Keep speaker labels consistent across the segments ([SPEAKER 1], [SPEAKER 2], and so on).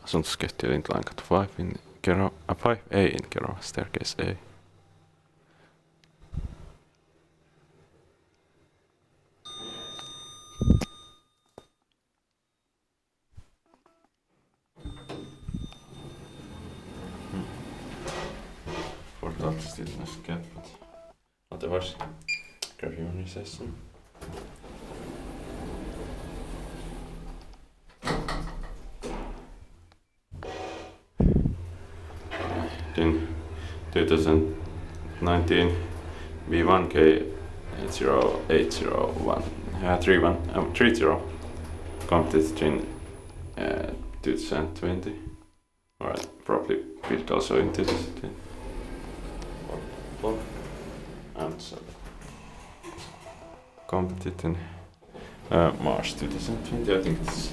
[SPEAKER 1] Asuntoskeittiö Lintulammenkatu 5 in Kerava, 5A in Kerava, staircase A. Fortfarande still nästan gött, but otherwise grab your new session. In 2019 V1K 80801 30 completed in 2020. Alright, probably built also in 2020. And so completed in March 2020. I think it's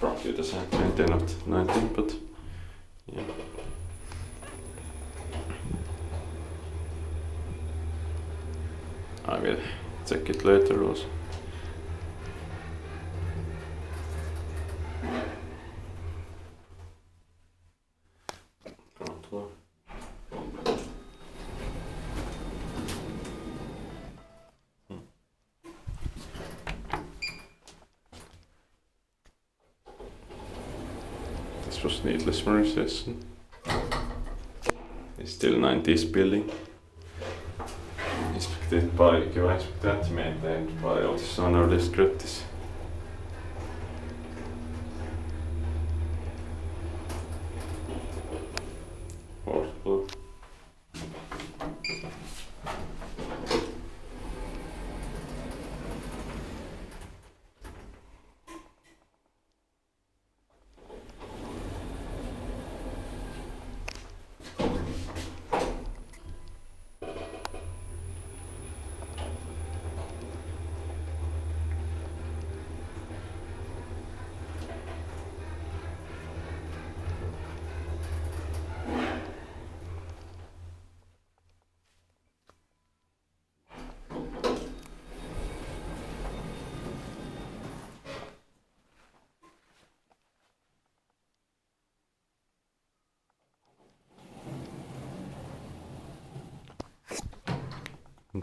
[SPEAKER 1] probably 2020, not 19, but yeah. I will check it later also. Ground floor. This was needless modernization. It's still 90s building. Inspected by Kerava, maintained by Otis on early scripts. Fourth floor.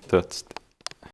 [SPEAKER 1] That's